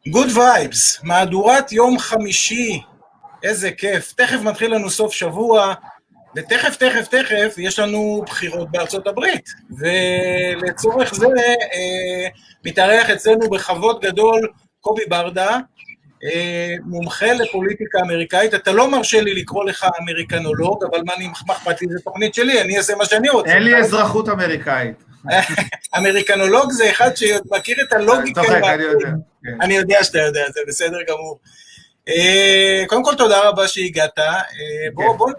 Good vibes, מהדורת יום חמישי, איזה כיף, תכף מתחיל לנו סוף שבוע, ותכף יש לנו בחירות בארצות הברית, ולצורך זה מתארח אצלנו בכבוד גדול קובי ברדה, מומחה לפוליטיקה אמריקאית. אתה לא מרשה לי לקרוא לך אמריקנולוג, אבל מה אכפת לי, זה תוכנית שלי, אני אעשה מה שאני רוצה. אין לי אזרחות אמריקאית. אמריקנולוג זה אחד שמכיר את הלוגיקה. אני יודע. אני יודע שאתה יודע, זה בסדר גמור. קודם כל תודה רבה שהגעת. בוא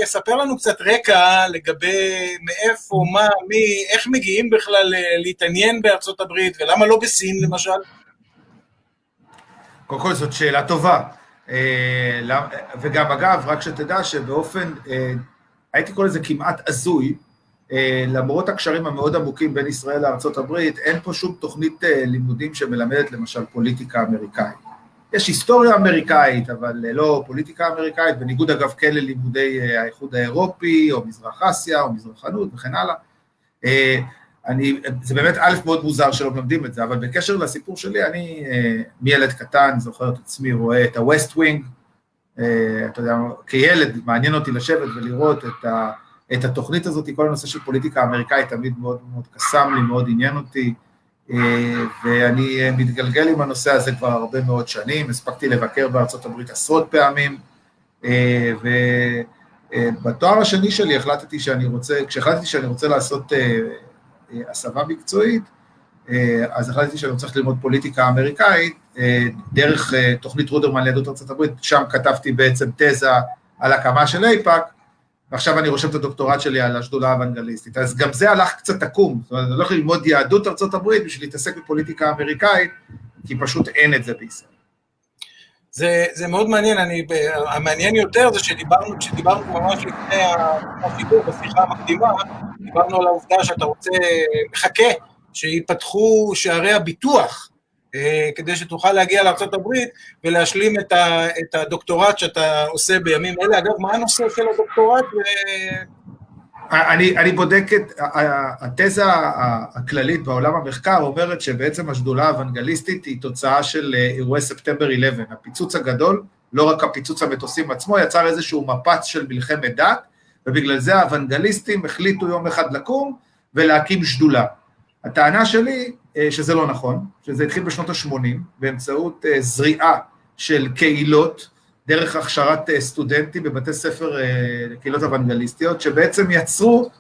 ספר לנו קצת רקע לגבי מאיפה, מה, מי, איך מגיעים בכלל להתעניין בארצות הברית, ולמה לא בסין למשל? קודם כל זאת שאלה טובה. וגם אגב, רק שתדע שבאופן, הייתי קורא לזה כמעט הזוי, למרות הקשרים המאוד עמוקים בין ישראל לארצות הברית, אין פה שום תוכנית לימודים שמלמדת למשל פוליטיקה אמריקאית. יש היסטוריה אמריקאית, אבל לא פוליטיקה אמריקאית, בניגוד אגב כן ללימודי האיחוד האירופי, או מזרח אסיה, או מזרחנות וכן הלאה. זה באמת א' מאוד מוזר שלא מלמדים את זה, אבל בקשר לסיפור שלי, אני מילד קטן, זוכר את עצמי, רואה את ה-West Wing, אתה יודע, כילד מעניין אותי לשבת ולראות את התוכנית הזאת, כל הנושא של פוליטיקה אמריקאית תמיד מאוד מאוד קסם לי, מאוד עניין אותי, ואני מתגלגל עם הנושא הזה כבר הרבה מאוד שנים, הספקתי לבקר בארצות הברית עשרות פעמים, ובתואר השני שלי כשהחלטתי שאני רוצה לעשות הסבה מקצועית, אז החלטתי שאני צריך ללמוד פוליטיקה אמריקאית, דרך תוכנית רודרמן ליהדות ארצות הברית, שם כתבתי בעצם תזה על הקמה של אייפאק, ועכשיו אני רושם את הדוקטורט שלי על השדולה האוונגליסטית, אז גם זה הלך קצת עקום, זאת אומרת, אני הולך ללמוד יהדות ארצות הברית בשביל להתעסק בפוליטיקה אמריקאית, כי פשוט אין את זה בישראל. זה מאוד מעניין, המעניין יותר זה כשדיברנו ממש לפני השידור, בשיחה המקדימה, דיברנו על העובדה שאתה מחכה שיפתחו שערי הביטוח, כדי שתוכל להגיע לארצות הברית ולהשלים את הדוקטורט שאתה עושה בימים אלה. אגב, מה הנושא של הדוקטורט? אני בודק את התזה הכללית בעולם המחקר, אומרת שבעצם השדולה האוונגליסטית היא תוצאה של אירועי ספטמבר 11, הפיצוץ הגדול, לא רק הפיצוץ המטוסים עצמו, יצר איזשהו מפץ של מלחמת דת, ובגלל זה האוונגליסטים החליטו יום אחד לקום ולהקים שדולה. הטענה שלי שזה לא נכון, שזה התחיל בשנות ה-80, באמצעות זריעה של קהילות, דרך הכשרת סטודנטים בבתי ספר לקהילות אוונגליסטיות, שבעצם יצרו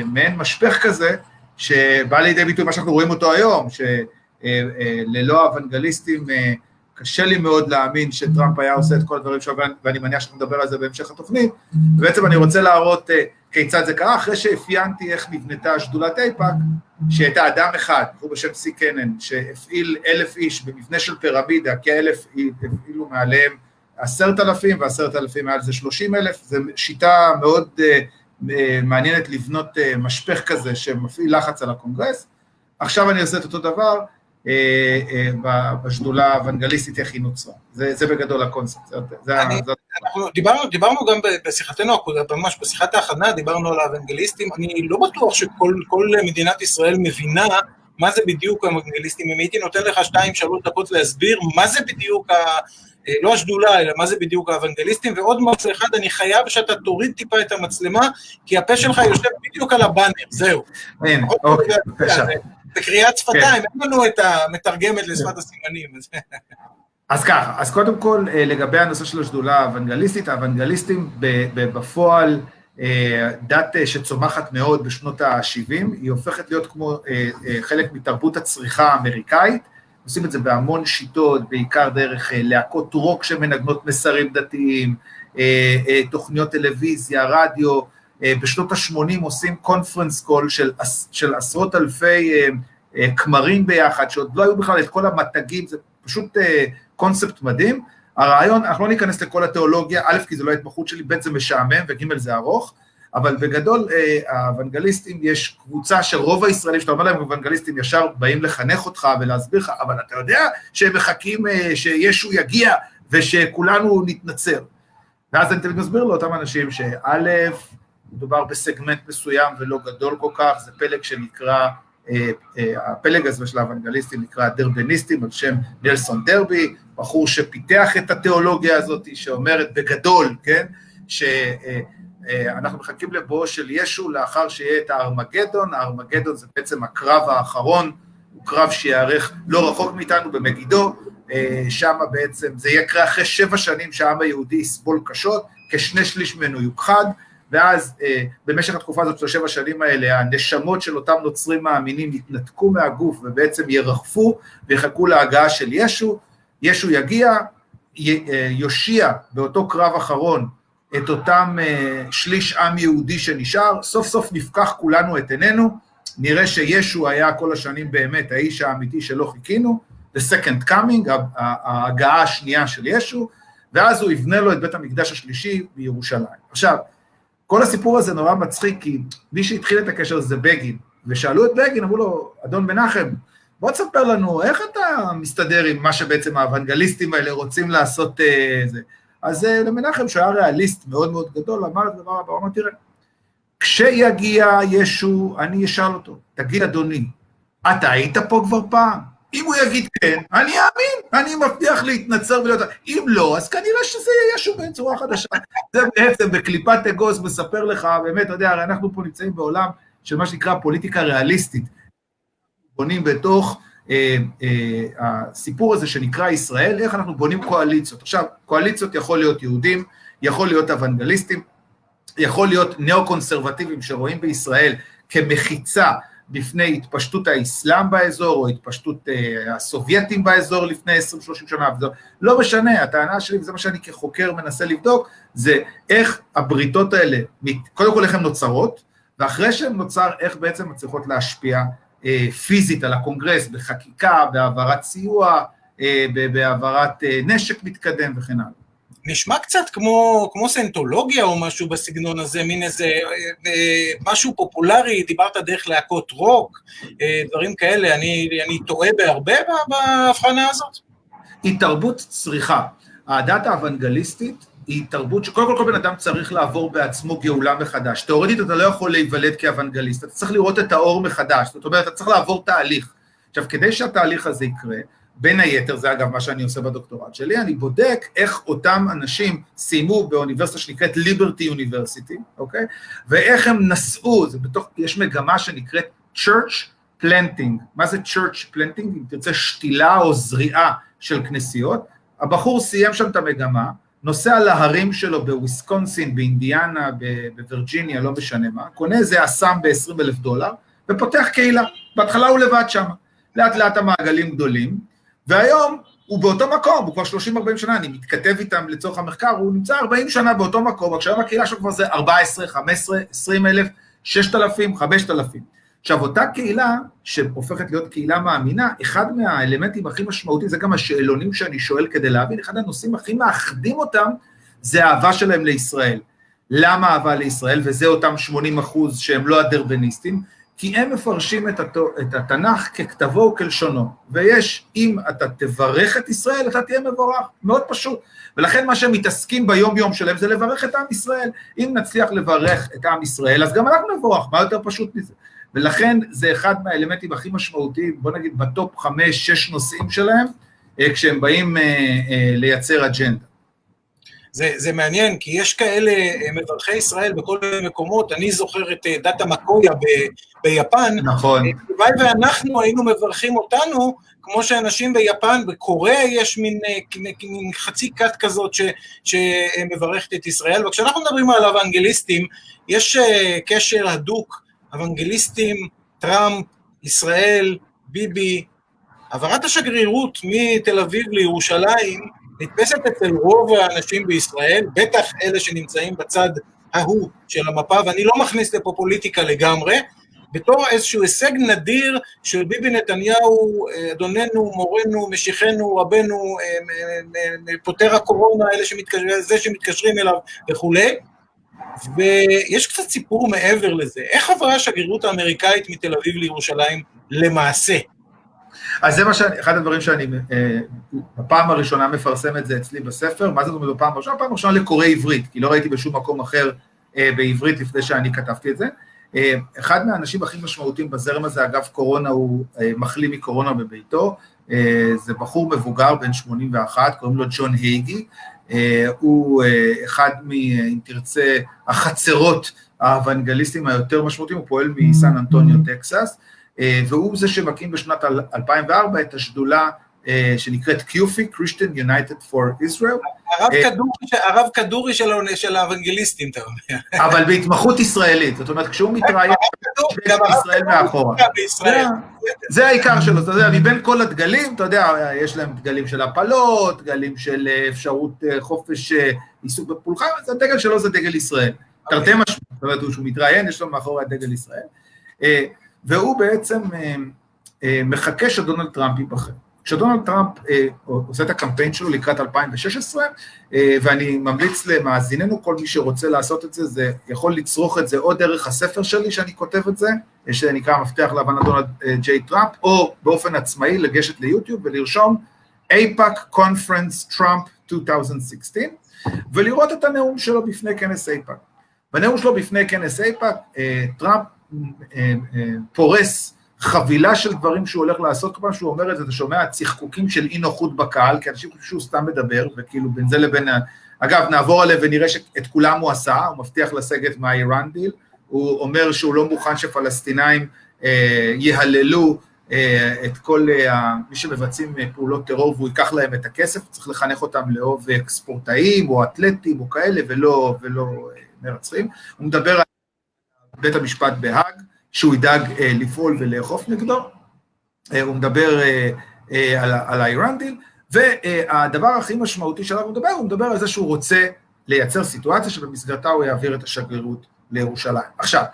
מעין משפך כזה, שבא לידי ביטוי מה שאנחנו רואים אותו היום, שללא האוונגליסטים קשה לי מאוד להאמין שטראמפ היה עושה את כל הדברים שלו, ואני מניח שאנחנו נדבר על זה בהמשך התוכנית, ובעצם אני רוצה להראות כיצד זה קרה, אחרי שהפיינתי איך נבנתה שדולת אייפאק, שהייתה אדם אחד, הוא בשם סי קנן, שהפעיל 1,000 איש במבנה של פירמידה, כ1,000 הפעילו מעליהם 10,000, ו10,000 מעל זה 30,000, זו שיטה מאוד מעניינת לבנות משפך כזה, שמפעיל לחץ על הקונגרס. עכשיו אני עושה את אותו דבר, בשדולה האוונגליסטית איך היא נוצרה. זה בגדול הקונספט. דיברנו גם בשיחתנו, ממש בשיחת ההכנה, דיברנו על האוונגליסטים. אני לא בטוח שכל מדינת ישראל מבינה מה זה בדיוק האוונגליסטים. אם הייתי נותן לך 2-3 דקות להסביר מה זה בדיוק, לא השדולה, אלא מה זה בדיוק האוונגליסטים, ועוד משהו אחד, אני חייב שאתה תוריד טיפה את המצלמה, כי הפה שלך יושב בדיוק על הבאנר, זהו. אוקיי, בבקשה. בקריאת שפתיים, אין לנו את המתרגמת לשפת הסימנים. אז ככה, אז קודם כל, לגבי הנושא של השדולה האוונגליסטית, האוונגליסטים בפועל, דת שצומחת מאוד בשנות ה-70, היא הופכת להיות כמו חלק מתרבות הצריכה האמריקאית, עושים את זה בהמון שיטות, בעיקר דרך להקות רוק שמנגנות מסרים דתיים, תוכניות טלוויזיה, רדיו, בשנות ה-80 עושים קונפרנס קול של עשרות אלפי כמרים ביחד, שעוד לא היו בכלל את כל המתגים, זה פשוט קונספט מדהים. הרעיון, אנחנו לא ניכנס לכל התיאולוגיה, א', כי זה לא ההתמחות שלי, ב', זה משעמם, וג', זה ארוך, אבל בגדול, האוונגליסטים, יש קבוצה של רוב הישראלים, שאתה אומר להם, האוונגליסטים ישר באים לחנך אותך ולהסביר לך, אבל אתה יודע שהם מחכים שישו יגיע, ושכולנו נתנצר. ואז אני תמיד מסביר לאותם אנשים שא', מדובר בסגמנט מסוים ולא גדול כל כך, זה פלג שנקרא הפלג הזה של האוונגליסטים נקרא דרבניסטים, על שם נלסון דרבי, בחור שפיתח את התיאולוגיה הזאת, שאומרת בגדול, כן, שאנחנו מחכים לבואו של ישו לאחר שיהיה את הארמגדון, הארמגדון זה בעצם הקרב האחרון, הוא קרב שיערך לא רחוק מאיתנו במגידו, שם בעצם זה יקרה אחרי 7 שנים שהעם היהודי יסבול קשות, כ2/3 ממנו יוכחד, ואז במשך התקופה הזאת של 7 שנים האלה, הנשמות של אותם נוצרים מאמינים יתנתקו מהגוף, ובעצם ירחפו ויחכו להגעה של ישו, ישו יגיע, יושיע באותו קרב אחרון, את אותם 1/3 עם יהודי שנשאר, סוף סוף נפקח כולנו את עינינו, נראה שישו היה כל השנים באמת האיש האמיתי שלא חיכינו, the second coming, ההגעה השנייה של ישו, ואז הוא יבנה לו את בית המקדש השלישי בירושלים. עכשיו, כל הסיפור הזה נורא מצחיק, כי מי שהתחיל את הקשר זה בגין, ושאלו את בגין, אמרו לו, אדון מנחם, בוא תספר לנו, איך אתה מסתדר עם מה שבעצם האוונגליסטים האלה רוצים לעשות זה? אז למנחם, שהיה ריאליסט מאוד מאוד גדול, אמר את דבר הבא, אמר, תראה, כשיגיע ישו, אני אשאל אותו, תגיד אדוני, אתה היית פה כבר פעם? אם הוא יגיד כן, אני אאמין, אני מבטיח להתנצר ולהיות, אם לא, אז כנראה שזה יהיה ישו בצורה חדשה. זה בעצם בקליפת אגוז מספר לך, באמת, אתה יודע, הרי אנחנו פה נמצאים בעולם של מה שנקרא פוליטיקה ריאליסטית, בונים בתוך הסיפור הזה שנקרא ישראל, איך אנחנו בונים קואליציות. עכשיו, קואליציות יכול להיות יהודים, יכול להיות אוונגליסטים, יכול להיות נאו-קונסרבטיבים שרואים בישראל כמחיצה בפני התפשטות האסלאם באזור, או התפשטות הסובייטים באזור לפני 20-30 שנה, לא משנה, הטענה שלי, וזה מה שאני כחוקר מנסה לבדוק, זה איך הבריתות האלה, קודם כל איך הן נוצרות, ואחרי שהן נוצר, איך בעצם מצליחות להשפיע פיזית על הקונגרס, בחקיקה, בהעברת סיוע, בהעברת נשק מתקדם וכן הלאה. נשמע קצת כמו סנטולוגיה או משהו בסגנון הזה, מין איזה משהו פופולרי, דיברת דרך להקות רוק, דברים כאלה, אני טועה בהרבה בהבחנה הזאת? היא תרבות צריכה. הדת האוונגליסטית היא תרבות שקודם כל בן אדם צריך לעבור בעצמו גאולה מחדש. תיאורטית אתה לא יכול להיוולד כאוונגליסט, אתה צריך לראות את האור מחדש, זאת אומרת, אתה צריך לעבור תהליך. עכשיו, כדי שהתהליך הזה יקרה, בין היתר, זה אגב מה שאני עושה בדוקטורט שלי, אני בודק איך אותם אנשים סיימו באוניברסיטה שנקראת ליברטי יוניברסיטי, אוקיי? ואיך הם נסעו, יש מגמה שנקראת church planting. מה זה church planting? אם תרצה שתילה או זריעה של כנסיות, הבחור סיים שם את המגמה, נוסע להרים שלו בוויסקונסין, באינדיאנה, בווירג'יניה, לא משנה מה, קונה איזה אסם $20,000, ופותח קהילה. בהתחלה הוא לבד שם. לאט לאט המעגלים גדולים, והיום הוא באותו מקום, הוא כבר 30-40 שנה, אני מתכתב איתם לצורך המחקר, הוא נמצא 40 שנה באותו מקום, עכשיו הקהילה שלו כבר זה 14, 15, 20,000, 6,000, 5,000. עכשיו, אותה קהילה, שהופכת להיות קהילה מאמינה, אחד מהאלמנטים הכי משמעותיים, זה גם השאלונים שאני שואל כדי להבין, אחד הנושאים הכי מאחדים אותם, זה האהבה שלהם לישראל. למה אהבה לישראל? וזה אותם 80% שהם לא הדרבניסטים, כי הם מפרשים את התנ"ך ככתבו וכלשונו, ויש, אם אתה תברך את ישראל, אתה תהיה מבורך, מאוד פשוט, ולכן מה שהם מתעסקים ביום יום שלהם, זה לברך את עם ישראל, אם נצליח לברך את עם ישראל, אז גם אנחנו נבורך, מה יותר פשוט מזה, ולכן זה אחד מהאלמנטים הכי משמעותיים, בוא נגיד בטופ 5-6 נושאים שלהם, כשהם באים לייצר אג'נדה. זה מעניין, כי יש כאלה מברכי ישראל בכל מיני מקומות, אני זוכר את דת המקויה ביפן, נכון. ואנחנו היינו מברכים אותנו, כמו שאנשים ביפן, בקוריאה יש מין חצי כת כזאת שמברכת את ישראל, וכשאנחנו מדברים על אוונגליסטים, יש קשר הדוק, אוונגליסטים, טראמפ, ישראל, ביבי, העברת השגרירות מתל אביב לירושלים, נתפסת אצל רוב האנשים בישראל, בטח אלה שנמצאים בצד ההוא של המפה, ואני לא מכניס לפה פוליטיקה לגמרי, בתור איזשהו הישג נדיר של ביבי נתניהו, אדוננו, מורנו, משיחנו, רבנו, פותר הקורונה, זה שמתקשרים אליו וכו'. ויש קצת סיפור מעבר לזה. איך עברה השגרירות האמריקאית מתל אביב לירושלים למעשה? אז זה אחד הדברים שאני בפעם הראשונה מפרסם את זה אצלי בספר, מה זה זאת אומרת בפעם הראשונה? פעם הראשונה לקורא עברית, כי לא ראיתי בשום מקום אחר בעברית לפני שאני כתבתי את זה. אחד מהאנשים הכי משמעותיים בזרם הזה, אגב קורונה, הוא מחלים מקורונה בביתו, זה בחור מבוגר בן 81, קוראים לו ג'ון הייגי, הוא אחד אם תרצה, החצרות האוונגליסטים היותר משמעותיים, הוא פועל מסן אנטוניו, טקסס, והוא זה שמקים בשנת 2004 את השדולה שנקראת קיופי, Christian United for Israel. הרב כדורי של האוונגליסטים, אתה אומר. אבל בהתמחות ישראלית, זאת אומרת, כשהוא מתראיין, גם ישראל מאחורה. זה העיקר שלו, אתה יודע, מבין כל הדגלים, אתה יודע, יש להם דגלים של הפלות, דגלים של אפשרות חופש עיסוק בפולחן, זה הדגל שלו זה דגל ישראל. תרתי משמע, זאת אומרת, שהוא מתראיין, יש לו מאחורי דגל ישראל, והוא בעצם מחכה שדונלד טראמפ ייבחר. כשדונלד טראמפ עושה את הקמפיין שלו לקראת 2016, ואני ממליץ למאזיננו, כל מי שרוצה לעשות את זה, זה יכול לצרוך את זה או דרך הספר שלי שאני כותב את זה, שנקרא מפתח להבנת דונלד ג'יי טראמפ, או באופן עצמאי לגשת ליוטיוב ולרשום AIPAC Conference Trump 2016, ולראות את הנאום שלו בפני כנס AIPAC. בנאום שלו בפני כנס AIPAC, טראמפ פורס חבילה של דברים שהוא הולך לעשות, כמו שהוא אומר את זה, אתה שומע צחקוקים של אי נוחות בקהל, כי אנשים חושבים שהוא סתם מדבר, וכאילו בין זה לבין, אגב, נעבור עליו ונראה שאת כולם הוא עשה, הוא מבטיח לסגת מהאיראן דיל, הוא אומר שהוא לא מוכן שפלסטינאים יהללו את כל מי שמבצעים פעולות טרור, והוא ייקח להם את הכסף, צריך לחנך אותם לאהוב ספורטאים, או אתלטים, או כאלה, ולא מרצחים. הוא מדבר על בית המשפט בהאג, שהוא ידאג לפעול ולאכוף נגדו, הוא מדבר על האיראן דיל, והדבר הכי משמעותי שלו הוא מדבר על זה שהוא רוצה לייצר סיטואציה שבמסגרתה הוא יעביר את השגרירות לירושלים. עכשיו,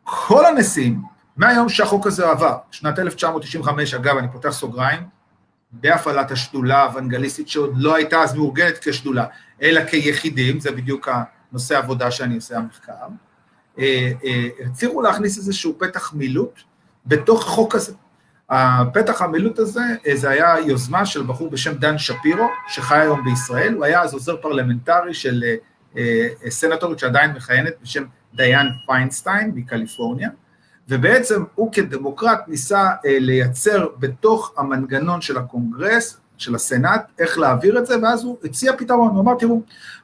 כל הנשיאים, מהיום שהחוק הזה עבר, שנת 1995, אגב, אני פותח סוגריים, בהפעלת השדולה האוונגליסטית שעוד לא הייתה אז מאורגנת כשדולה, אלא כיחידים, זה בדיוק הנושא העבודה שאני עושה המחקר, הצליחו להכניס איזשהו פתח מילוט בתוך החוק הזה. הפתח המילוט הזה, זה היה יוזמה של בחור בשם דן שפירו, שחי היום בישראל, הוא היה אז עוזר פרלמנטרי של סנטורית שעדיין מכהנת בשם דיין פיינסטיין מקליפורניה, ובעצם הוא כדמוקרט ניסה לייצר בתוך המנגנון של הקונגרס, של הסנאט, איך להעביר את זה, ואז הוא הציע פתרון, הוא אמר, תראו,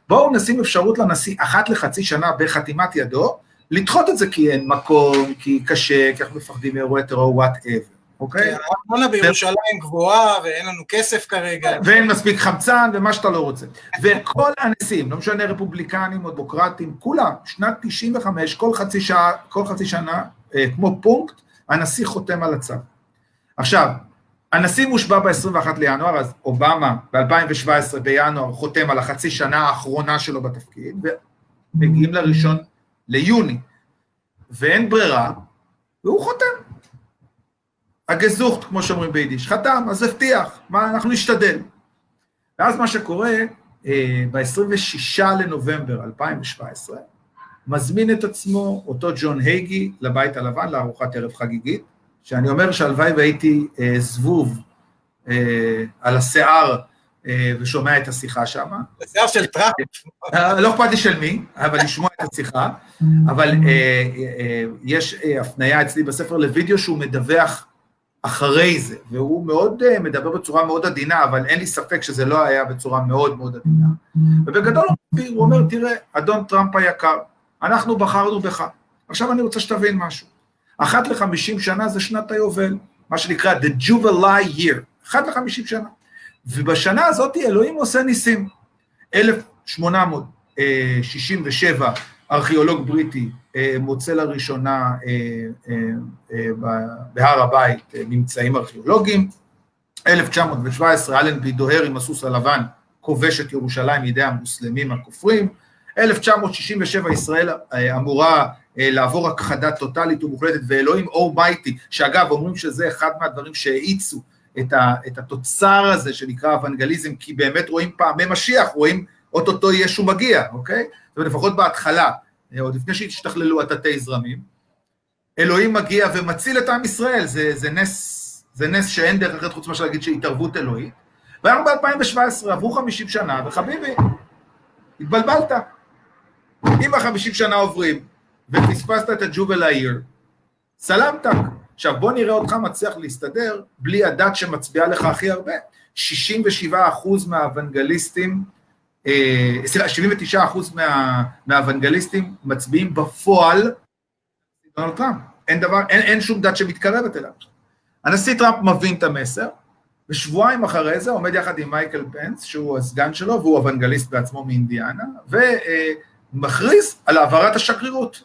בואו נשים אפשרות לנשיא אחת לחצי שנה בחתימת ידו, לדחות את זה כי אין מקום, כי קשה, כי אנחנו מפחדים מאירועי טרור, whatever, אוקיי? הארנונה בירושלים גבוהה, ואין לנו כסף כרגע. ואין מספיק חמצן, ומה שאתה לא רוצה. וכל הנשיאים, לא משנה רפובליקנים או דמוקרטים, כולם, שנת 95, כל חצי שנה, כמו פונקט, הנשיא חותם על הצו. עכשיו, הנשיא מושבע ב-21 לינואר, אז אובמה ב-2017 בינואר חותם על החצי שנה האחרונה שלו בתפקיד, ומגיעים לראשון ליוני, ואין ברירה, והוא חותם. הגזוכט, כמו שאומרים ביידיש, חתם, אז הבטיח, מה אנחנו נשתדל. ואז מה שקורה, ב-26 לנובמבר 2017, מזמין את עצמו אותו ג'ון הייגי לבית הלבן, לארוחת ערב חגיגית, שאני אומר שהלוואי והייתי זבוב על השיער ושומע את השיחה שם. השיער של טראמפ. לא אכפת לי של מי, אבל לשמוע את השיחה, אבל יש הפניה אצלי בספר לוידאו שהוא מדווח אחרי זה, והוא מאוד מדבר בצורה מאוד עדינה, אבל אין לי ספק שזה לא היה בצורה מאוד מאוד עדינה. ובגדול הוא אומר, תראה, אדון טראמפ היקר, אנחנו בחרנו בך. עכשיו אני רוצה שתבין משהו. 1 ל-50 שנה זה שנת היובל, מה שנקרא the Jubilee year, 1 ל-50 שנה. ובשנה הזאת אלוהים עושה ניסים. 1867, ארכיאולוג בריטי מוצא לראשונה בהר הבית ממצאים ארכיאולוגיים, 1917, אלנבי דוהר עם הסוס הלבן, כובש את ירושלים מידי המוסלמים הכופרים, 1967 ישראל אמורה לעבור הכחדה טוטלית ומוחלטת, ואלוהים אורמייטי, שאגב אומרים שזה אחד מהדברים שהאיצו את התוצר הזה שנקרא אוונגליזם, כי באמת רואים פעמי משיח, רואים אוטוטו ישו מגיע, אוקיי? זאת אומרת, לפחות בהתחלה, עוד לפני שהשתכללו התתי זרמים, אלוהים מגיע ומציל את עם ישראל, זה נס שאין דרך אחרת חוץ מה שלהגיד שהתערבות אלוהית, ואנחנו ב-2017 עברו 50 שנה, וחביבי, התבלבלת. אם ה-50 שנה עוברים, ופספסת את הג'ובל העיר. סלמתק. עכשיו בוא נראה אותך מצליח להסתדר, בלי הדת שמצביעה לך הכי הרבה. 67% מהאוונגליסטים, 79% מהאוונגליסטים מצביעים בפועל דונלד טראמפ. אין שום דת שמתקרבת אליו. הנשיא טראמפ מבין את המסר, ושבועיים אחרי זה עומד יחד עם מייקל פנס, שהוא הסגן שלו, והוא אוונגליסט בעצמו מאינדיאנה, ומכריז על העברת השגרירות.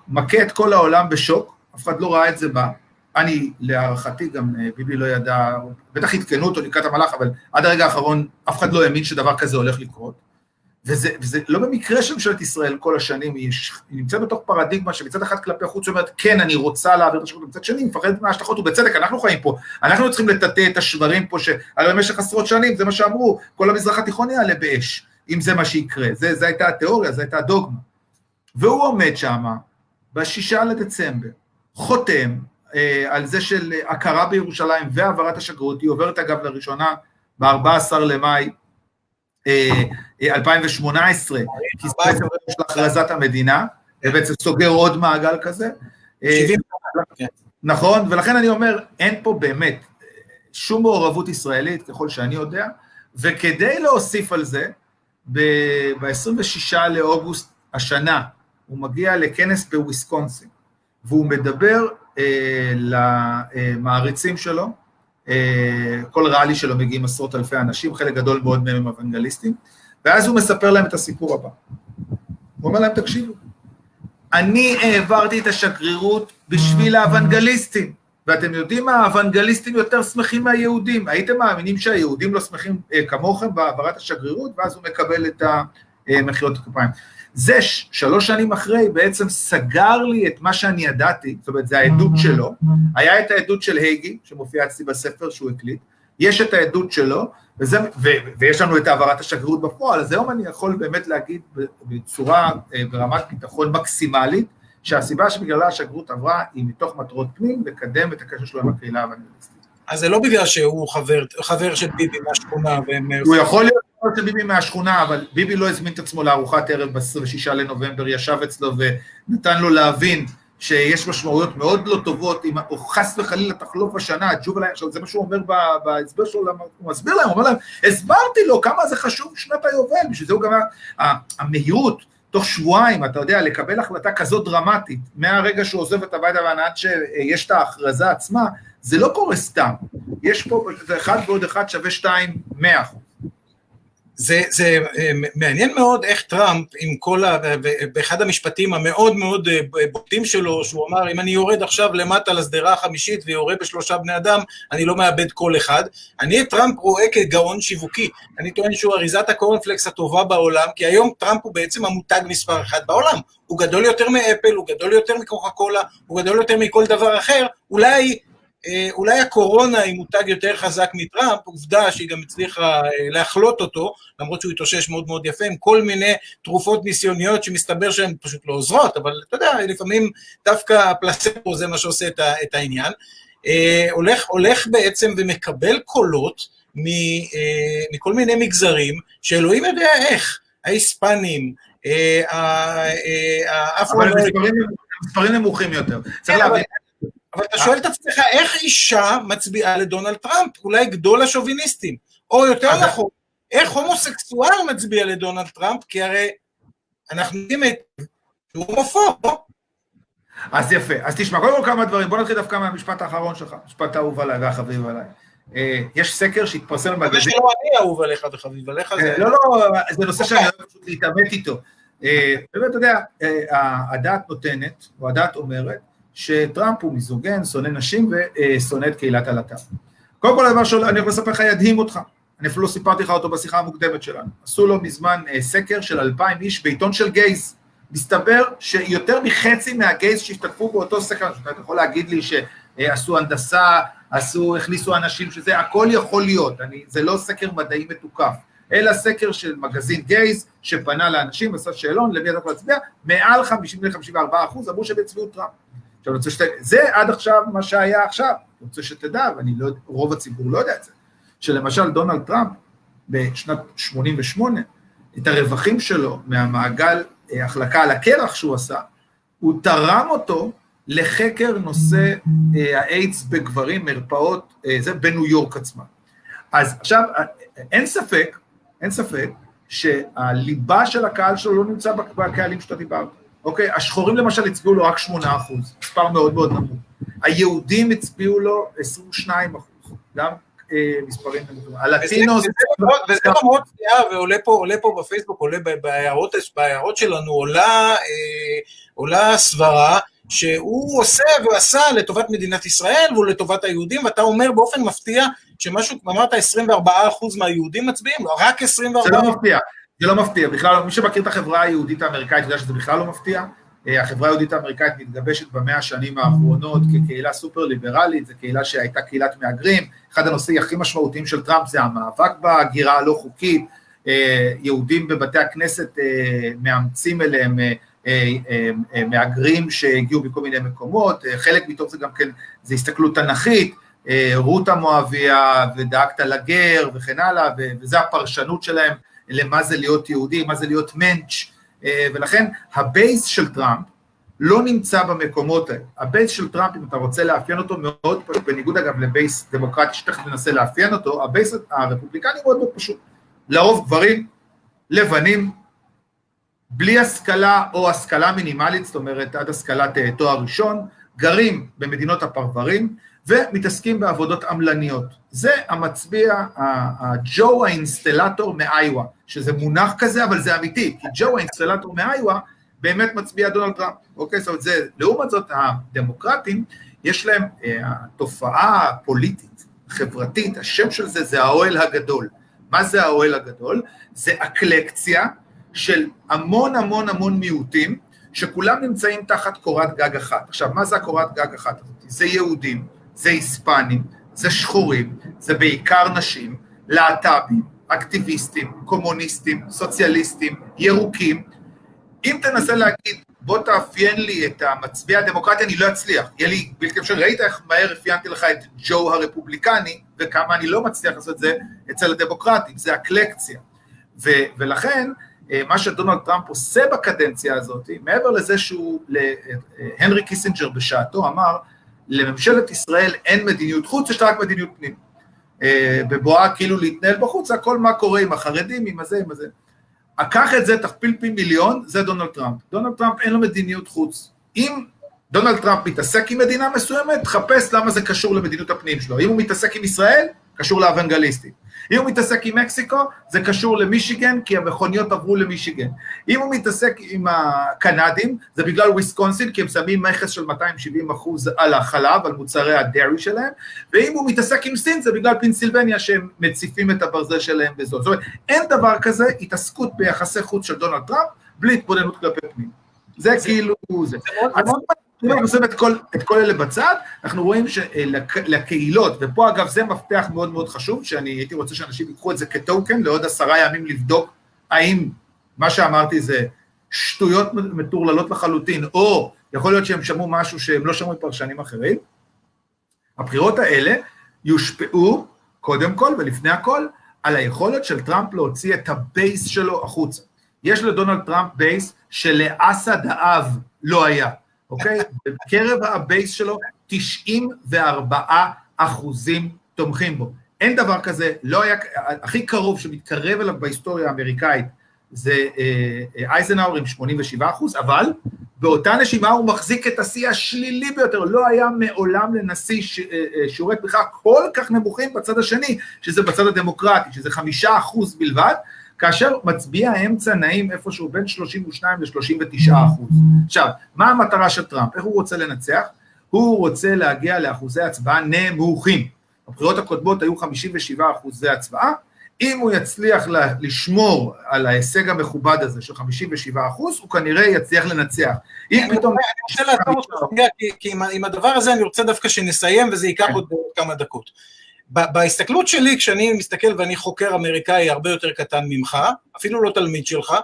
מכה את כל העולם בשוק, אף אחד לא ראה את זה בה, אני להערכתי גם ביבי לא ידע, בטח התקנו אותו לקראת המהלך, אבל עד הרגע האחרון אף אחד לא האמין שדבר כזה הולך לקרות, וזה לא במקרה של ממשלת ישראל כל השנים, היא נמצאת בתוך פרדיגמה שמצד אחד כלפי חוץ אומרת, כן, אני רוצה להעביר את השגרירות, מצד שני, מפחדת מההשלכות, ובצדק, אנחנו חיים פה, אנחנו צריכים לטאטא את השברים פה, שעל במשך עשרות שנים, זה מה שאמרו, כל המזרח התיכון יעלה באש, אם זה מה שיקרה, זה הייתה התיאוריה, זה הייתה הדוגמה, והוא עומד שם, ב6 לדצמבר, חותם על זה של הכרה בירושלים והעברת השגרירות, היא עוברת אגב לראשונה ב-14 למאי 2018, כי זה בעצם של הכרזת המדינה, ובעצם סוגר עוד מעגל כזה. 70. נכון, ולכן אני אומר, אין פה באמת שום מעורבות ישראלית, ככל שאני יודע, וכדי להוסיף על זה, ב-26 לאוגוסט השנה, הוא מגיע לכנס בוויסקונסין, והוא מדבר למעריצים שלו, כל רעלי שלו מגיעים עשרות אלפי אנשים, חלק גדול מאוד מהם הם אוונגליסטים, ואז הוא מספר להם את הסיפור הבא. הוא אומר להם, תקשיבו, אני העברתי את השגרירות בשביל האוונגליסטים, ואתם יודעים מה, האוונגליסטים יותר שמחים מהיהודים, הייתם מאמינים שהיהודים לא שמחים כמוכם בהעברת השגרירות, ואז הוא מקבל את מחיאות הכפיים. זה 3 שנים אחרי בעצם סגר לי את מה שאני ידעתי, זאת אומרת, זה העדות שלו, היה את העדות של הייגי, שמופיעה אצלי בספר שהוא הקליט, יש את העדות שלו, ויש לנו את העברת השגרירות בפועל, אז היום אני יכול באמת להגיד בצורה, ברמת ביטחון מקסימלית, שהסיבה שבגללה השגרירות עברה היא מתוך מטרות פנים, לקדם את הקשר שלו עם הקהילה האוונגליסטית. אז זה לא בגלל שהוא חבר של ביבי מהשכונה, הוא יכול להיות חבר של ביבי מהשכונה, אבל ביבי לא הזמין את עצמו לארוחת ערב ב-26 לנובמבר, ישב אצלו ונתן לו להבין שיש משמעויות מאוד לא טובות, או חס וחלילה תחלוף השנה, עכשיו זה מה שהוא אומר בהסבר שלו, הוא מסביר להם, הוא אומר להם, הסברתי לו כמה זה חשוב שנת היובל, בשביל זה הוא גם המהירות, תוך שבועיים, אתה יודע, לקבל החלטה כזאת דרמטית, מהרגע שהוא עוזב את הבית ועד שיש את ההכרזה עצמה, זה לא קורה סתם, יש פה 1 ועוד 1 שווה 2, 100%. זה מעניין מאוד איך טראמפ, באחד המשפטים המאוד מאוד בוטים שלו, שהוא אמר, אם אני יורד עכשיו למטה לסדרה החמישית, ויורה ב3 בני אדם, אני לא מאבד כל אחד. אני את טראמפ רואה כגאון שיווקי, אני טוען שהוא אריזת הקורנפלקס הטובה בעולם, כי היום טראמפ הוא בעצם המותג מספר 1 בעולם, הוא גדול יותר מאפל, הוא גדול יותר מקוקה קולה, הוא גדול יותר מכל דבר אחר, אולי הקורונה היא מותג יותר חזק מטראמפ, עובדה שהיא גם הצליחה להחלות אותו, למרות שהוא התאושש מאוד מאוד יפה, עם כל מיני תרופות ניסיוניות שמסתבר שהן פשוט לא עוזרות, אבל אתה יודע, לפעמים דווקא הפלסבו זה מה שעושה את העניין, הולך בעצם ומקבל קולות מכל מיני מגזרים, שאלוהים יודע איך, ההיספנים, אבל מספרים נמוכים יותר, צריך להבין, אבל אתה שואל את עצמך, איך אישה מצביעה לדונלד טראמפ? אולי גדול השוביניסטים, או יותר נכון, איך הומוסקסואל מצביע לדונלד טראמפ? כי הרי אנחנו יודעים שהוא הומופוב, לא? אז יפה, אז תשמע, קודם כל כמה דברים, בוא נתחיל דווקא מהמשפט האחרון שלך, משפט האהוב עליי והחביב עליי. יש סקר שהתפרסם במגזין. זה שלא אני אהוב עליך וחביב עליך. לא, זה נושא שאני אוהב פשוט להתעמת איתו. באמת, אתה יודע, הדת נותנת, או הדת אומרת, שטראמפ הוא מיזוגן, שונא נשים ושונא את קהילת הלהט"ב. קודם כל הדבר שאני יכול לספר לך ידהים אותך, אני אפילו לא סיפרתי לך אותו בשיחה המוקדמת שלנו, עשו לו מזמן סקר של 2,000 איש בעיתון של גייז, מסתבר שיותר מחצי מהגייז שהשתתפו באותו סקר, אתה יכול להגיד לי שעשו הנדסה, הכניסו אנשים שזה, הכל יכול להיות, זה לא סקר מדעי מתוקף, אלא סקר של מגזין גייז, שפנה לאנשים, עשה שאלון, למי אתה יכול להצביע, מעל 50-54% אמרו שבצביעות טראמפ. זה עד עכשיו מה שהיה עכשיו, אני רוצה שתדע, רוב הציבור לא יודע את זה, שלמשל דונלד טראמפ בשנת 88, את הרווחים שלו מהמעגל החלקה על הקרח שהוא עשה, הוא תרם אותו לחקר נושא האיידס בגברים, מרפאות, זה בניו יורק עצמה. אז עכשיו, אין ספק שהליבה של הקהל שלו לא נמצא בקהלים שאתה דיברת. אוקיי? השחורים למשל הצביעו לו רק 8%, מספר מאוד מאוד נמוך. היהודים הצביעו לו 22%, גם מספרים נמוכים. הלטינוס... וזה למרות, ועולה פה בפייסבוק, עולה בהערות שלנו, עולה סברה, שהוא עושה ועשה לטובת מדינת ישראל, והוא לטובת היהודים, ואתה אומר באופן מפתיע, שמשהו, אמרת 24% מהיהודים מצביעים, רק 24%. זה לא מפתיע, בכלל, מי שמכיר את החברה היהודית האמריקאית, יודע שזה בכלל לא מפתיע, החברה היהודית האמריקאית מתגבשת ב100 השנים האחרונות כקהילה סופר ליברלית, זו קהילה שהייתה קהילת מהגרים, אחד הנושאים הכי משמעותיים של טראמפ זה המאבק בהגירה הלא חוקית, יהודים בבתי הכנסת מאמצים אליהם מהגרים שהגיעו בכל מיני מקומות, חלק מתוך זה גם כן, זה הסתכלות תנכית, רות המואביה ודאגת לגר וכן הלאה, וזה הפרשנות שלהם למה זה להיות יהודי, מה זה להיות מנץ', ולכן הבייס של טראמפ לא נמצא במקומות האלה. הבייס של טראמפ, אם אתה רוצה לאפיין אותו מאוד פשוט, בניגוד אגב לבייס דמוקרטי שתכף ננסה לאפיין אותו, הבייס הרפובליקני מאוד מאוד פשוט. לרוב גברים, לבנים, בלי השכלה או השכלה מינימלית, זאת אומרת עד השכלת תואר ראשון, גרים במדינות הפרברים, ומתעסקים בעבודות עמלניות. זה המצביע, הג'ו האינסטלטור מאיווה, שזה מונח כזה, אבל זה אמיתי, כי ג'ו האינסטלטור מאיווה באמת מצביע דונלד טראמפ. אוקיי, זאת אומרת, זה, לעומת זאת, הדמוקרטים, יש להם תופעה פוליטית, חברתית, השם של זה זה האוהל הגדול. מה זה האוהל הגדול? זה אקלקציה של המון המון המון מיעוטים, שכולם נמצאים תחת קורת גג אחת. עכשיו, מה זה הקורת גג אחת? זה יהודים, זה היספנים, זה שחורים, זה בעיקר נשים, להט"בים, אקטיביסטים, קומוניסטים, סוציאליסטים, ירוקים. אם תנסה להגיד, בוא תאפיין לי את המצביע הדמוקרטי, אני לא אצליח. יהיה לי בלתי אפשרי, ראית איך מהר אפיינתי לך את ג'ו הרפובליקני, וכמה אני לא מצליח לעשות את זה אצל הדמוקרטים, זה אקלקציה. ולכן, מה שדונלד טראמפ עושה בקדנציה הזאת, מעבר לזה שהוא, הנרי קיסינג'ר בשעתו אמר, לממשלת ישראל אין מדיניות חוץ, יש לה רק מדיניות פנים. בבואה כאילו להתנהל בחוץ, הכל מה קורה עם החרדים, עם הזה, עם הזה. לקח את זה, תכפיל פי מיליון, זה דונלד טראמפ. דונלד טראמפ אין לו מדיניות חוץ. אם דונלד טראמפ מתעסק עם מדינה מסוימת, תחפש למה זה קשור למדיניות הפנים שלו. אם הוא מתעסק עם ישראל, קשור לאוונגליסטים. אם הוא מתעסק עם מקסיקו, זה קשור למישיגן, כי המכוניות עברו למישיגן. אם הוא מתעסק עם הקנדים, זה בגלל וויסקונסין, כי הם שמים מכס של 270% על החלב, על מוצרי הדרי שלהם, ואם הוא מתעסק עם סין, זה בגלל פנסילבניה, שהם מציפים את הברזל שלהם בזאת. זאת אומרת, אין דבר כזה, התעסקות ביחסי חוץ של דונלד טראמפ, בלי התבוננות כלפי פנים. זה כאילו זה. אם אנחנו עושים את כל אלה בצד, אנחנו רואים שלקהילות, ופה אגב זה מפתח מאוד מאוד חשוב, שאני הייתי רוצה שאנשים ייקחו את זה כטוקן, לעוד 10 ימים לבדוק האם מה שאמרתי זה שטויות מטורללות לחלוטין, או יכול להיות שהם שמעו משהו שהם לא שמעו מפרשנים אחרים. הבחירות האלה יושפעו קודם כל ולפני הכל, על היכולת של טראמפ להוציא את הבייס שלו החוצה. יש לדונלד טראמפ בייס שלאסד האב לא היה. אוקיי? בקרב הבייס שלו 94% תומכים בו. אין דבר כזה, לא היה, הכי קרוב שמתקרב אליו בהיסטוריה האמריקאית, זה אייזנהאואר עם 87%, אבל באותה נשימה הוא מחזיק את השיא השלילי ביותר, לא היה מעולם לנשיא שיעורי תמיכה כל כך נמוכים בצד השני, שזה בצד הדמוקרטי, שזה 5% בלבד, כאשר מצביע האמצע נעים איפשהו בין 32 ל-39%. עכשיו, מה המטרה של טראמפ? איך הוא רוצה לנצח? הוא רוצה להגיע לאחוזי הצבעה נמוכים. הבחירות הקודמות היו 57% הצבעה, אם הוא יצליח לשמור על ההישג המכובד הזה של 57%, הוא כנראה יצליח לנצח. אם פתאום... אני רוצה לעצור אותך, כי עם הדבר הזה אני רוצה דווקא שנסיים, וזה ייקח עוד כמה דקות. בהסתכלות שלי, כשאני מסתכל ואני חוקר אמריקאי הרבה יותר קטן ממך, אפילו לא תלמיד שלך,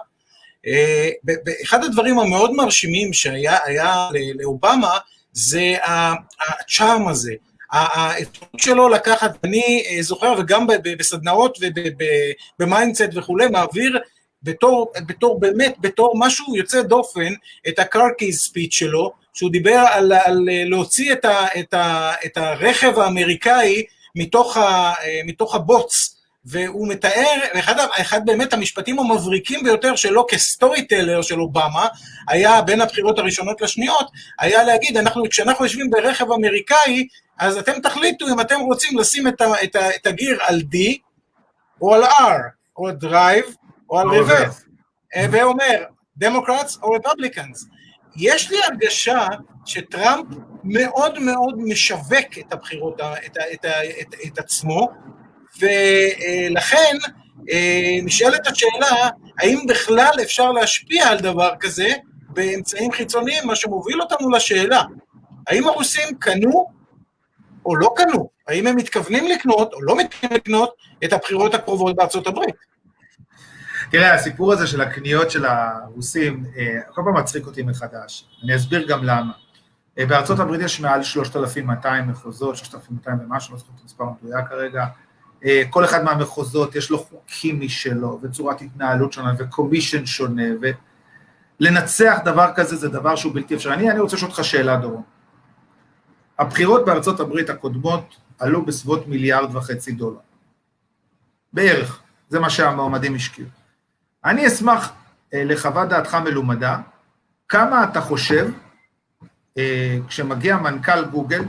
אחד הדברים המאוד מרשימים שהיה לאובמה, זה הצ'ארם הזה, האפשרות שלו לקחת, אני זוכר, וגם בסדנאות ובמיינדסט וכו', מעביר בתור משהו יוצא דופן, את הקרקיז ספיץ' שלו, שהוא דיבר על להוציא את הרכב האמריקאי מתוך הבוץ, והוא מתאר, אחד באמת המשפטים המבריקים ביותר שלו כסטורי טלר של אובמה, היה בין הבחירות הראשונות לשניות, היה להגיד, כשאנחנו יושבים ברכב אמריקאי, אז אתם תחליטו אם אתם רוצים לשים את הגיר על D, או על R, או על Drive, או על Reverse. ואומר, Democrats או Republicans. יש לי הרגשה שטראמפ מאוד מאוד משווק את הבחירות, את עצמו, ולכן נשאלת השאלה, האם בכלל אפשר להשפיע על דבר כזה באמצעים חיצוניים, מה שמוביל אותנו לשאלה, האם הרוסים קנו או לא קנו? האם הם מתכוונים לקנות או לא מתכוונים לקנות את הבחירות הקרובות בארצות הברית? תראה, הסיפור הזה של הקניות של הרוסים, כל פעם מצחיק אותי מחדש. אני אסביר גם למה. בארצות הברית יש מעל 3,200 מחוזות, 3,200 ומשהו, לא זוכר את מספר מדויק כרגע. כל אחד מהמחוזות יש לו חוקים משלו, וצורת התנהלות שונה, וקומישן שונה, ולנצח דבר כזה זה דבר שהוא בלתי אפשרי. אני רוצה לשאול אותך שאלה, דורון. הבחירות בארצות הברית הקודמות עלו בסביבות $1.5 מיליארד. בערך, זה מה שהמועמדים השקיעו. אני אשמח לחוות דעתך מלומדה, כמה אתה חושב, כשמגיע מנכ"ל גוגל,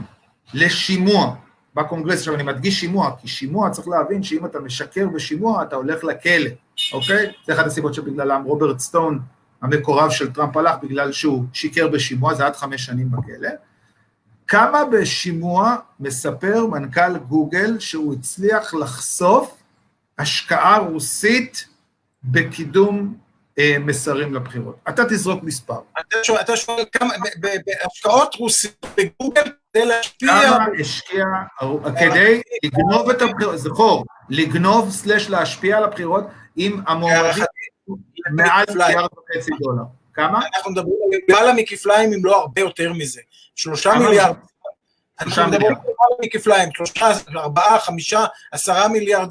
לשימוע בקונגרס. עכשיו אני מדגיש שימוע, כי שימוע צריך להבין שאם אתה משקר בשימוע, אתה הולך לכלא, אוקיי? זה אחת הסיבות שבגללם רוברט סטון, המקורב של טראמפ הלך, בגלל שהוא שיקר בשימוע, זה עד 5 שנים בכלא. כמה בשימוע מספר מנכ"ל גוגל שהוא הצליח לחשוף השקעה רוסית בקידום מסרים לבחירות? אתה תזרוק מספר. אתה שואל כמה, בהשקעות רוסיות בגוגל, כדי להשפיע... כמה השקיע, כדי לגנוב את הבחירות, זכור, לגנוב סלש להשפיע על הבחירות, עם המועמדים מעל $1.5 מיליארד. כמה? אנחנו מדברים על למעלה מכפליים, אם לא הרבה יותר מזה. 3 מיליארד. אנחנו מדברים על למעלה מכפליים, 3, 4, 5, 10 מיליארד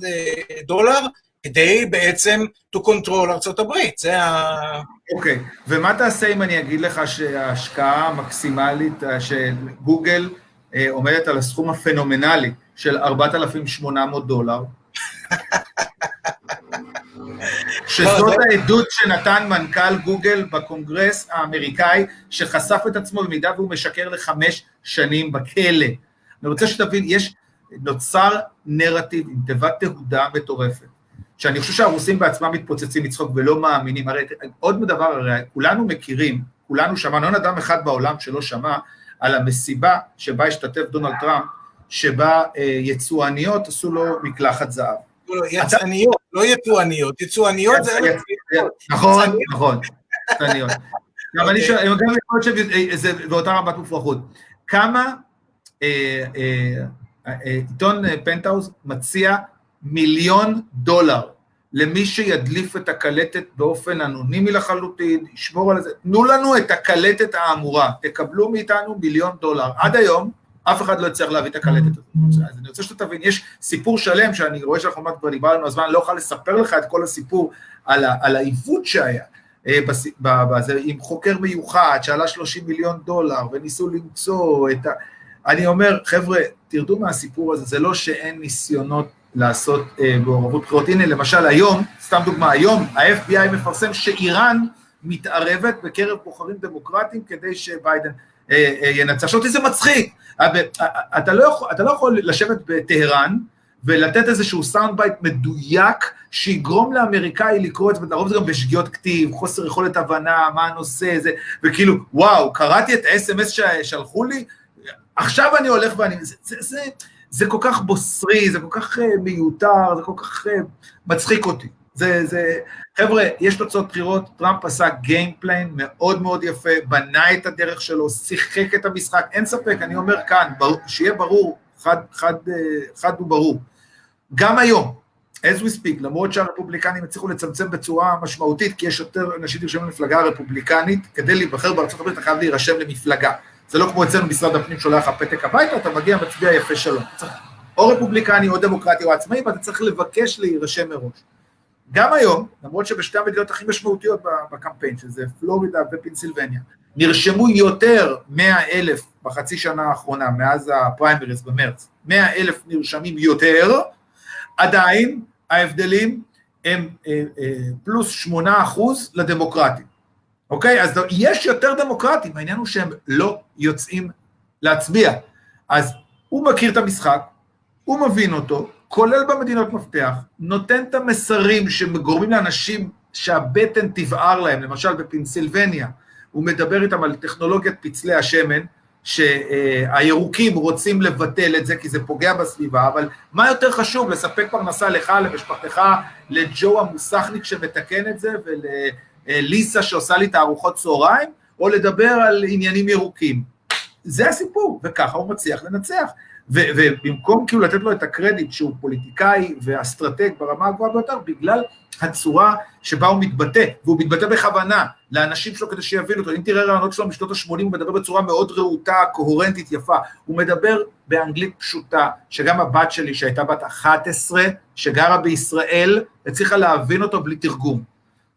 דולר, כדי בעצם to control ארצות הברית, זה אוקיי, ומה תעשה אם אני אגיד לך שההשקעה המקסימלית של גוגל עומדת על הסכום הפנומנלי של $4,800? שזאת העדות שנתן מנכ"ל גוגל בקונגרס האמריקאי, שחשף את עצמו במידה והוא משקר ל5 שנים בכלא. אני רוצה שתבין, נוצר נרטיב עם תיבת תהודה מטורפת, שאני חושב שהרוסים בעצמם מתפוצצים מצחוק ולא מאמינים. הרי עוד דבר, הרי כולנו מכירים, כולנו שמענו, אין אדם אחד בעולם שלא שמע על המסיבה שבה השתתף דונלד טראמפ, שבה יצואניות עשו לו מקלחת זהב. יצאניות, לא יצואניות, יצואניות זה... נכון, יצואניות. גם אני שואל, גם יכול שזה באותה רמת מופרכות. כמה עיתון פנטהאוס מציע $1 מיליון למי שידליף את הקלטת באופן אנונימי לחלוטין, ישמור על זה, תנו לנו את הקלטת האמורה, תקבלו מאיתנו $1 מיליון. עד היום, אף אחד לא יצטרך להביא את הקלטת הזאת. אז אני רוצה שאתה תבין, יש סיפור שלם, שאני רואה שאנחנו כבר דיברנו לנו הזמן, לא אוכל לספר לך את כל הסיפור על העיוות שהיה, עם חוקר מיוחד, שעלה $30 מיליון, וניסו למצוא את אני אומר, חבר'ה, תרדו מהסיפור הזה, זה לא שאין ניסיונות לעשות מעורבות בחירות. הנה, למשל היום, סתם דוגמה, היום ה-FBI מפרסם שאיראן מתערבת בקרב בוחרים דמוקרטיים כדי שביידן ינצח. שאותי זה מצחיק. אתה לא יכול לשבת בטהרן ולתת איזשהו סאונד בייט מדויק שיגרום לאמריקאי לקרוא את זה, ולרוב זה גם בשגיאות כתיב, חוסר יכולת הבנה, מה הנושא, זה, וכאילו, וואו, קראתי את ה-SMS ששלחו לי, עכשיו אני הולך ואני, זה כל כך בוסרי, זה כל כך מיותר, זה כל כך מצחיק אותי. חבר'ה, יש תוצאות בחירות, טראמפ עשה גיימפליין מאוד מאוד יפה, בנה את הדרך שלו, שיחק את המשחק, אין ספק, אני אומר כאן, שיהיה ברור, חד וברור. גם היום, as we speak, למרות שהרפובליקנים הצליחו לצמצם בצורה משמעותית, כי יש יותר אנשים נרשמים למפלגה הרפובליקנית, כדי להיבחר בארצות הברית, אתה חייב להירשם למפלגה. זה לא כמו אצלנו משרד הפנים שולח הפתק הביתה, אתה מגיע מצביע יפה שלו. או רפובליקני, או דמוקרטי, או עצמאי, ואתה צריך לבקש להירשם מראש. גם היום, למרות שבשתי המדינות הכי משמעותיות בקמפיין, שזה פלורידה ופנסילבניה, נרשמו יותר 100,000 בחצי שנה האחרונה, מאז הפריימריז במרץ, 100,000 נרשמים יותר, עדיין ההבדלים הם פלוס 8% לדמוקרטים. אוקיי? אז יש יותר דמוקרטים, העניין הוא שהם לא יוצאים להצביע. אז הוא מכיר את המשחק, הוא מבין אותו, כולל במדינות מפתח, נותן את המסרים שגורמים לאנשים שהבטן תבער להם, למשל בפנסילבניה, הוא מדבר איתם על טכנולוגיית פצלי השמן, שהירוקים רוצים לבטל את זה, כי זה פוגע בסביבה, אבל מה יותר חשוב? לספק פרנסה לך, למשפחתך, לג'ו המוסכניק שמתקן את זה, ולליסה שעושה לי את הארוחות צהריים, או לדבר על עניינים ירוקים. זה הסיפור, וככה הוא מצליח לנצח. ובמקום כאילו לתת לו את הקרדיט שהוא פוליטיקאי ואסטרטג ברמה הגבוהה ביותר, בגלל הצורה שבה הוא מתבטא, והוא מתבטא בכוונה לאנשים שלו כדי שיבינו אותו. אם תראה רעיונות שלו משנות ה-80, הוא מדבר בצורה מאוד רהוטה, קוהרנטית, יפה. הוא מדבר באנגלית פשוטה, שגם הבת שלי שהייתה בת 11, שגרה בישראל, הצליחה להבין אותו בלי תרגום.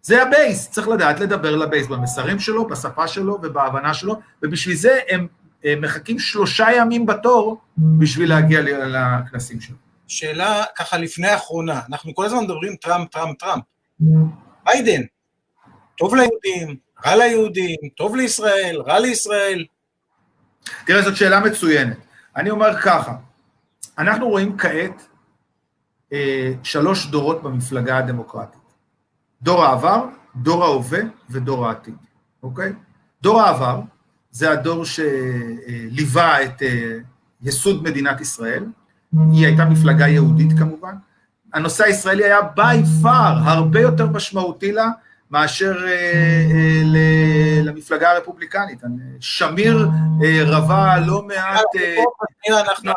זה הבייס, צריך לדעת לדבר לבייס במסרים שלו, בשפה שלו ובהבנה שלו, ובשביל זה הם מחכים 3 ימים בתור בשביל להגיע לכנסים שלו. שאלה ככה לפני האחרונה, אנחנו כל הזמן מדברים טראמפ, טראמפ, טראמפ. ביידן, טוב ליהודים, רע ליהודים, טוב לישראל, רע לישראל. תראה, זאת שאלה מצוינת. אני אומר ככה, אנחנו רואים כעת 3 דורות במפלגה הדמוקרטית. דור העבר, דור ההווה ודור העתיד, אוקיי? דור העבר זה הדור שליווה את יסוד מדינת ישראל, היא הייתה מפלגה יהודית כמובן, הנושא הישראלי היה by far הרבה יותר משמעותי לה, מאשר למפלגה הרפובליקנית. שמיר רבה לא מעט... אנחנו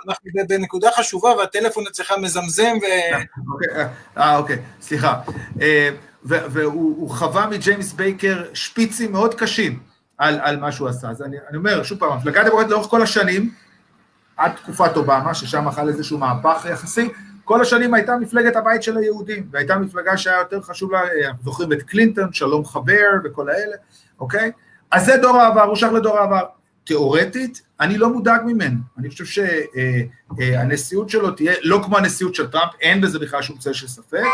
בנקודה חשובה, והטלפון אצלך מזמזם אוקיי, סליחה. והוא חווה מג'יימס בייקר שפיצים מאוד קשים על מה שהוא עשה. אז אני אומר, שוב פעם, המפלגה הדמוקרטית לאורך כל השנים, עד תקופת אובמה, ששם חל איזשהו מהפך יחסי, כל השנים הייתה מפלגת הבית של היהודים, והייתה מפלגה שהיה יותר חשוב לה, זוכרים את קלינטון, שלום חבר וכל האלה, אוקיי? אז זה דור העבר, הוא שייך לדור העבר. תיאורטית, אני לא מודאג ממנו, אני חושב שהנשיאות שלו תהיה לא כמו הנשיאות של טראמפ, אין בזה בכלל שום צל של ספק,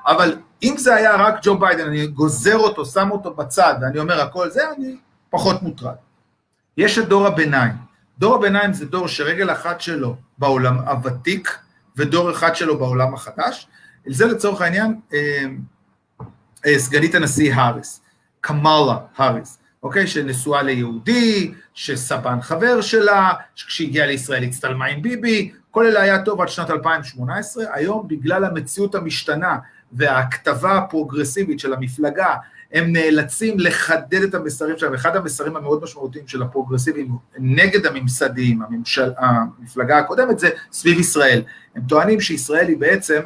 אבל אם זה היה רק ג'ו ביידן, אני גוזר אותו, שם אותו בצד, ואני אומר הכל זה, אני פחות מוטרד. יש את דור הביניים. דור הביניים זה דור שרגל אחת שלו בעולם הוותיק, ודור אחד שלו בעולם החדש, זה לצורך העניין סגנית הנשיא האריס, קמאלה האריס, אוקיי, שנשואה ליהודי, שסבן חבר שלה, כשהגיעה לישראל הצטלמה עם ביבי, כל אלה היה טוב עד שנת 2018, היום בגלל המציאות המשתנה, והכתבה הפרוגרסיבית של המפלגה, הם נאלצים לחדד את המסרים שלהם, אחד המסרים המאוד משמעותיים של הפרוגרסיביים, נגד הממסדים, המפלגה הקודמת, זה סביב ישראל. הם טוענים שישראל היא בעצם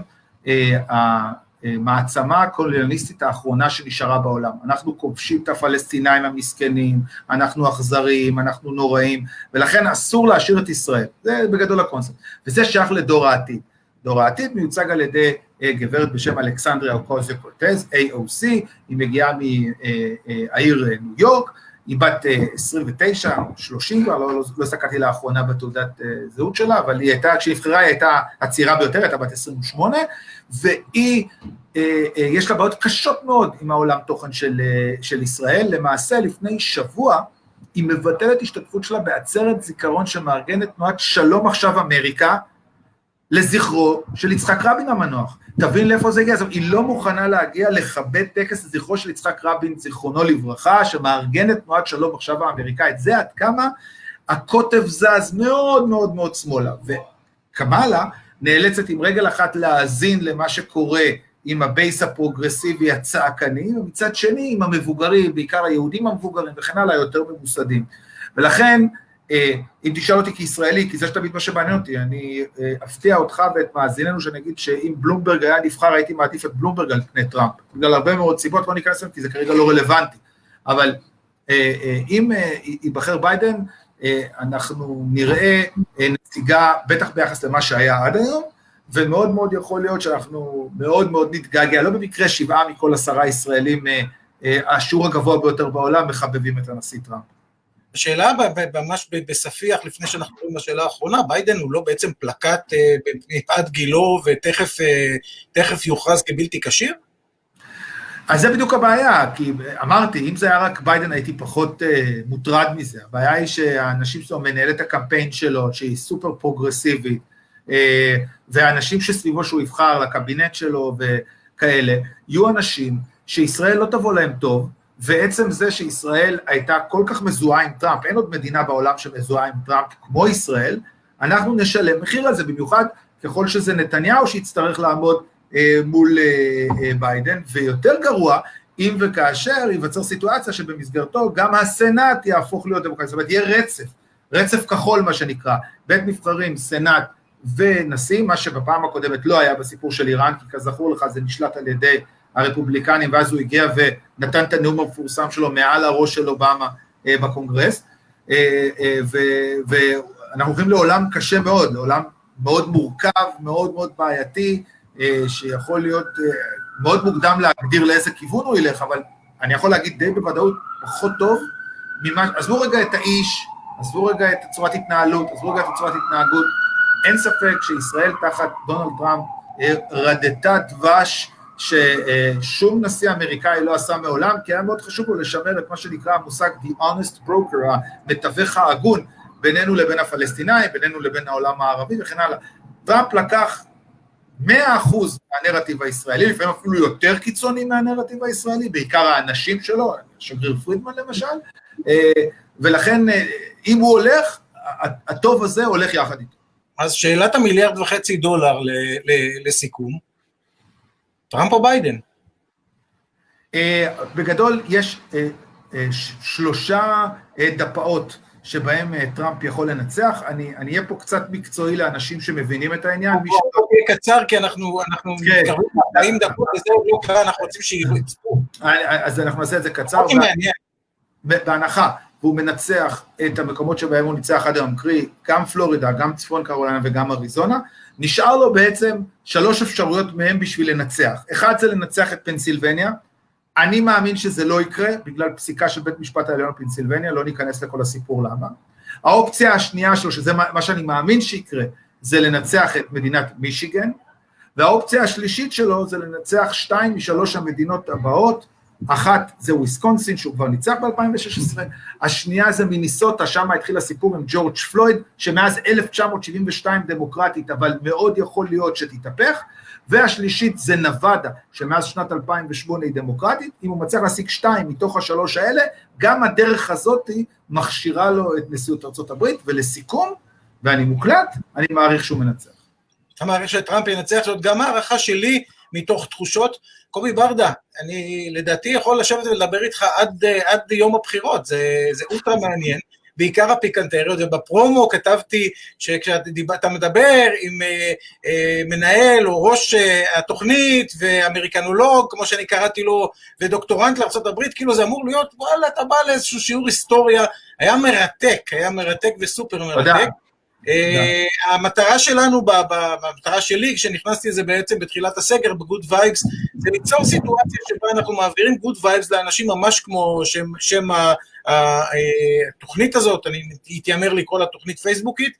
המעצמה הקולוניאליסטית האחרונה שנשארה בעולם. אנחנו כובשים את הפלסטינאים המסכנים, אנחנו אכזריים, אנחנו נוראים, ולכן אסור להשאיר את ישראל. זה בגדול הקונספט. וזה שייך לדור העתיד. דור העתיד מיוצג על ידי גברת בשם אלכסנדריה אוקוזיו-קורטז, AOC, היא מגיעה מהעיר ניו יורק, היא בת 29, 30 כבר, לא סקרתי לאחרונה בתעודת זהות שלה, אבל היא הייתה, כשנבחרה היא הייתה הצעירה ביותר, הייתה בת 28, והיא, יש לה בעיות קשות מאוד עם העולם תוכן של ישראל, למעשה לפני שבוע, היא מבטלת השתתפות שלה בעצרת זיכרון שמארגנת תנועת שלום עכשיו אמריקה, לזכרו של יצחק רבין המנוח. תבין לאיפה זה הגיע, היא לא מוכנה להגיע לכבד טקס לזכרו של יצחק רבין, זיכרונו לברכה, שמארגנת תנועת שלום עכשיו האמריקאית. זה עד כמה הקוטב זז מאוד מאוד מאוד שמאלה, וקמאלה נאלצת עם רגל אחת להאזין למה שקורה עם הבייס הפרוגרסיבי הצעקני, ומצד שני עם המבוגרים, בעיקר היהודים המבוגרים וכן הלאה יותר ממוסדים. ולכן, אם תשאל אותי כישראלי, כי זה שתמיד מה שמעניין אותי, אני אפתיע אותך ואת מאזיננו שנגיד שאם בלומברג היה נבחר, הייתי מעדיף את בלומברג על פני טראמפ, בגלל הרבה מאוד סיבות, לא ניכנס להם, כי זה כרגע לא רלוונטי, אבל אם ייבחר ביידן, אנחנו נראה נציגה, בטח ביחס למה שהיה עד היום, ומאוד מאוד יכול להיות שאנחנו מאוד מאוד נתגעגע, לא במקרה 7 מכל 10 ישראלים, השיעור הגבוה ביותר בעולם, מחבבים את הנשיא טראמפ. השאלה ממש בספיח, לפני שאנחנו רואים לשאלה האחרונה, ביידן הוא לא בעצם פלקט מפאת גילו, ותכף יוכרז כבלתי כשיר? אז זה בדיוק הבעיה, כי אמרתי, אם זה היה רק ביידן הייתי פחות מוטרד מזה, הבעיה היא שהאנשים שלו מנהל את הקמפיין שלו, שהיא סופר פרוגרסיבית, והאנשים שסביבו שהוא יבחר לקבינט שלו וכאלה, יהיו אנשים שישראל לא תבוא להם טוב, ועצם זה שישראל הייתה כל כך מזוהה עם טראמפ, אין עוד מדינה בעולם שמזוהה עם טראמפ כמו ישראל, אנחנו נשלם מחיר על זה, במיוחד ככל שזה נתניהו שיצטרך לעמוד מול ביידן, ויותר גרוע, אם וכאשר ייווצר סיטואציה שבמסגרתו גם הסנאט יהפוך להיות דמוקרטי, זאת אומרת, יהיה רצף כחול מה שנקרא, בית נבחרים, סנאט ונשיא, מה שבפעם הקודמת לא היה בסיפור של איראן, כי כזכור לך זה נשלט על ידי הרפובליקנים, ואז הוא הגיע ונתן את הנאום המפורסם שלו מעל הראש של אובמה בקונגרס, ואנחנו הולכים לעולם קשה מאוד, לעולם מאוד מורכב, מאוד מאוד בעייתי, שיכול להיות מאוד מוקדם להגדיר לאיזה כיוון הוא ילך, אבל אני יכול להגיד די בוודאות פחות טוב, עזבו רגע את האיש, עזבו רגע את צורת התנהלות, עזבו רגע את צורת התנהגות, אין ספק שישראל תחת דונלד טראמפ רדתה דבש ששום נשיא אמריקאי לא עשה מעולם, כי היה מאוד חשוב לו לשמר את מה שנקרא המושג The Honest Broker, המתווך ההגון, בינינו לבין הפלסטינאים, בינינו לבין העולם הערבי וכן הלאה. טראמפ לקח 100% מהנרטיב הישראלי, לפעמים אפילו יותר קיצוני מהנרטיב הישראלי, בעיקר האנשים שלו, שגריר פרידמן למשל, ולכן אם הוא הולך, הטוב הזה הולך יחד איתו. אז שאלת $1.5 מיליארד לסיכום, טראמפ או ביידן? בגדול יש 3 דפאות שבהם טראמפ יכול לנצח, אני אהיה פה קצת מקצועי לאנשים שמבינים את העניין. בואו יהיה קצר, כי אנחנו מתקרבים 40 דקות, וזה לא קרה, אנחנו רוצים שיצפו. אז אנחנו נעשה את זה קצר. בהנחה, והוא מנצח את המקומות שבהם הוא ניצח עד היום, קרי, גם פלורידה, גם צפון קרוליינה וגם אריזונה, נשאר לו בעצם 3 אפשרויות מהם בשביל לנצח. אחד זה לנצח את פנסילבניה, אני מאמין שזה לא יקרה, בגלל פסיקה של בית משפט העליון בפנסילבניה, לא ניכנס לכל הסיפור למה. האופציה השנייה שלו, שזה מה שאני מאמין שיקרה, זה לנצח את מדינת מישיגן, והאופציה השלישית שלו זה לנצח 2 מ3 המדינות הבאות, אחת זה וויסקונסין, שהוא כבר ניצח ב-2016, השנייה זה מיניסוטה, שם התחיל הסיפור עם ג'ורג' פלויד, שמאז 1972 דמוקרטית, אבל מאוד יכול להיות שתתהפך, והשלישית זה נבדה, שמאז שנת 2008 היא דמוקרטית, אם הוא מצליח להשיג 2 מתוך 3 האלה, גם הדרך הזאת מכשירה לו את נשיאות ארצות הברית, ולסיכום, ואני מוקלט, אני מעריך שהוא מנצח. אתה מעריך שטראמפ ינצח, זאת גם הערכה שלי, מתוך תחושות. קובי ברדה, אני לדעתי יכול לשבת ולדבר איתך עד יום הבחירות, זה אולטרה מעניין, בעיקר הפיקנטריות, ובפרומו כתבתי שכשאתה מדבר עם מנהל או ראש התוכנית ואמריקנולוג, כמו שאני קראתי לו, ודוקטורנט לארצות הברית, כאילו זה אמור להיות, וואלה, אתה בא לאיזשהו שיעור היסטוריה, היה מרתק וסופר מרתק. תודה. המטרה שלנו, המטרה שלי, כשנכנסתי לזה בעצם בתחילת הסגר, בגוד וייבס, זה ליצור סיטואציה שבה אנחנו מעבירים גוד וייבס לאנשים ממש כמו שם התוכנית הזאת, אני אתיימר לקרוא לה תוכנית פייסבוקית,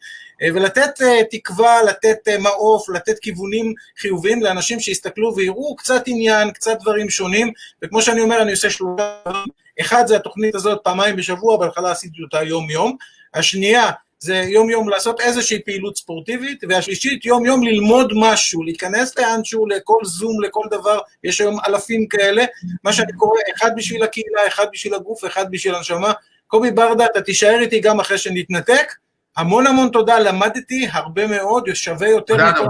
ולתת תקווה, לתת מעוף, לתת כיוונים חיוביים לאנשים שיסתכלו ויראו קצת עניין, קצת דברים שונים, וכמו שאני אומר, אני עושה 3 דברים, אחד זה התוכנית הזאת 2 בשבוע, בהתחלה עשיתי אותה יום-יום, השנייה, זה יום-יום לעשות איזושהי פעילות ספורטיבית, והשלישית יום-יום ללמוד משהו, להיכנס לאנשהו, לכל זום, לכל דבר, יש היום אלפים כאלה, מה שאני קורא, אחד בשביל הקהילה, אחד בשביל הגוף, אחד בשביל הנשמה. קובי ברדה, אתה תישאר איתי גם אחרי שנתנתק, המון תודה, למדתי הרבה מאוד, שווה יותר מכל,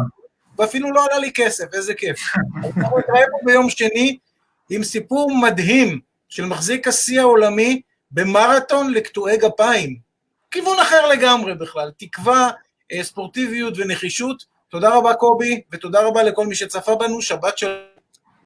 ואפילו לא עלה לי כסף, איזה כיף. אנחנו נתראה פה ביום שני, עם סיפור מדהים, של מחזיק השיא העולמי, במרתון לקטועי גפיים, כיוון אחר לגמרי בכלל, תקווה, ספורטיביות ונחישות. תודה רבה קובי, ותודה רבה לכל מי שצפה בנו, שבת שלום.